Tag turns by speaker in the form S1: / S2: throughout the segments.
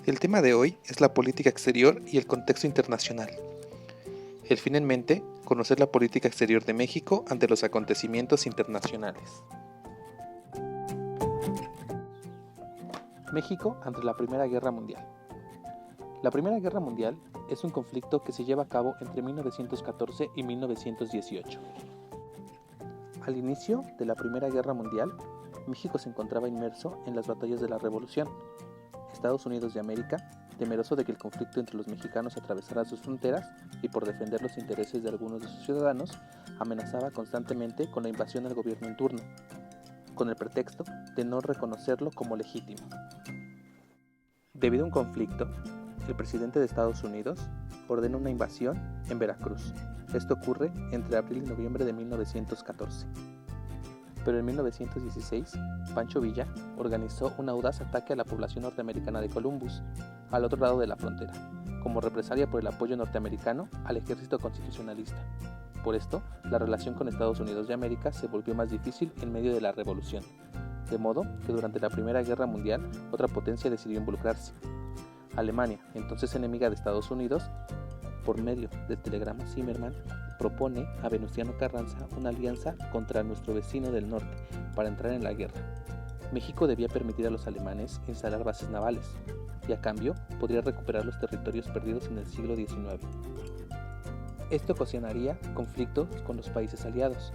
S1: El tema de hoy es la política exterior y el contexto internacional. El fin en mente, conocer la política exterior de México ante los acontecimientos internacionales. México ante la Primera Guerra Mundial. La Primera Guerra Mundial es un conflicto que se lleva a cabo entre 1914 y 1918. Al inicio de la Primera Guerra Mundial, México se encontraba inmerso en las batallas de la Revolución. Estados Unidos de América, temeroso de que el conflicto entre los mexicanos atravesara sus fronteras y por defender los intereses de algunos de sus ciudadanos, amenazaba constantemente con la invasión al gobierno en turno, con el pretexto de no reconocerlo como legítimo. Debido a un conflicto, el presidente de Estados Unidos ordena una invasión en Veracruz. Esto ocurre entre abril y noviembre de 1914. Pero en 1916, Pancho Villa organizó un audaz ataque a la población norteamericana de Columbus, al otro lado de la frontera, como represalia por el apoyo norteamericano al ejército constitucionalista. Por esto, la relación con Estados Unidos de América se volvió más difícil en medio de la Revolución, de modo que durante la Primera Guerra Mundial otra potencia decidió involucrarse. Alemania, entonces enemiga de Estados Unidos, por medio del telegrama Zimmermann, propone a Venustiano Carranza una alianza contra nuestro vecino del norte para entrar en la guerra. México debía permitir a los alemanes instalar bases navales y a cambio podría recuperar los territorios perdidos en el siglo XIX. Esto ocasionaría conflictos con los países aliados,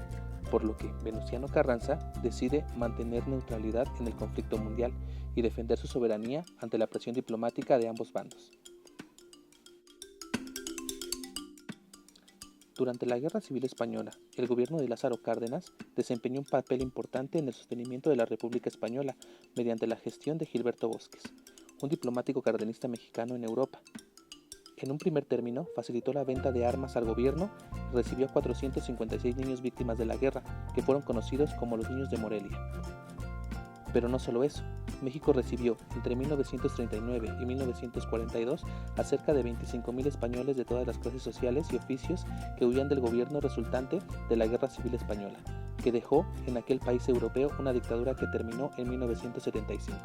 S1: por lo que Venustiano Carranza decide mantener neutralidad en el conflicto mundial y defender su soberanía ante la presión diplomática de ambos bandos. Durante la Guerra Civil Española, el gobierno de Lázaro Cárdenas desempeñó un papel importante en el sostenimiento de la República Española mediante la gestión de Gilberto Bosques, un diplomático cardenista mexicano en Europa. En un primer término, facilitó la venta de armas al gobierno y recibió a 456 niños víctimas de la guerra, que fueron conocidos como los niños de Morelia. Pero no solo eso, México recibió entre 1939 y 1942 a cerca de 25,000 españoles de todas las clases sociales y oficios que huían del gobierno resultante de la Guerra Civil Española, que dejó en aquel país europeo una dictadura que terminó en 1975.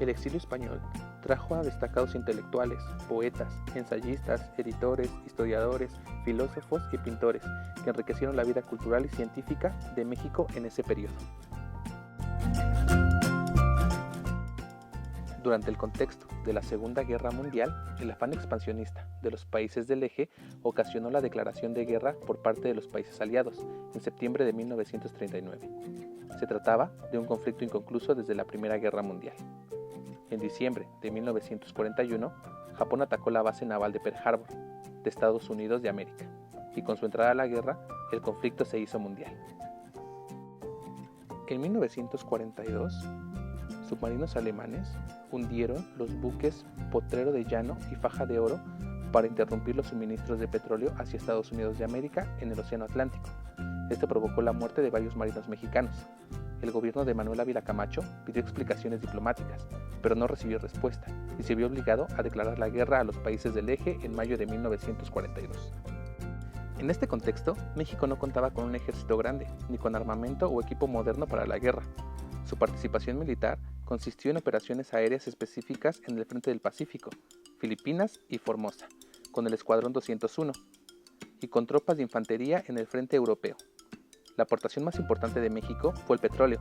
S1: El exilio español trajo a destacados intelectuales, poetas, ensayistas, editores, historiadores, filósofos y pintores que enriquecieron la vida cultural y científica de México en ese periodo. Durante el contexto de la Segunda Guerra Mundial, el afán expansionista de los países del eje ocasionó la declaración de guerra por parte de los países aliados en septiembre de 1939. Se trataba de un conflicto inconcluso desde la Primera Guerra Mundial. En diciembre de 1941, Japón atacó la base naval de Pearl Harbor, de Estados Unidos de América, y con su entrada a la guerra, el conflicto se hizo mundial. En 1942, submarinos alemanes hundieron los buques Potrero de Llano y Faja de Oro para interrumpir los suministros de petróleo hacia Estados Unidos de América en el Océano Atlántico. Esto provocó la muerte de varios marinos mexicanos. El gobierno de Manuel Ávila Camacho pidió explicaciones diplomáticas, pero no recibió respuesta y se vio obligado a declarar la guerra a los países del eje en mayo de 1942. En este contexto, México no contaba con un ejército grande, ni con armamento o equipo moderno para la guerra. Su participación militar consistió en operaciones aéreas específicas en el frente del Pacífico, Filipinas y Formosa, con el Escuadrón 201, y con tropas de infantería en el frente europeo. La aportación más importante de México fue el petróleo,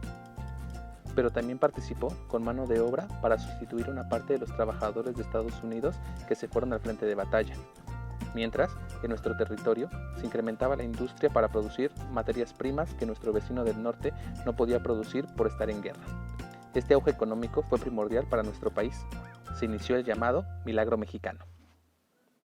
S1: pero también participó con mano de obra para sustituir una parte de los trabajadores de Estados Unidos que se fueron al frente de batalla. Mientras, en nuestro territorio se incrementaba la industria para producir materias primas que nuestro vecino del norte no podía producir por estar en guerra. Este auge económico fue primordial para nuestro país. Se inició el llamado Milagro Mexicano.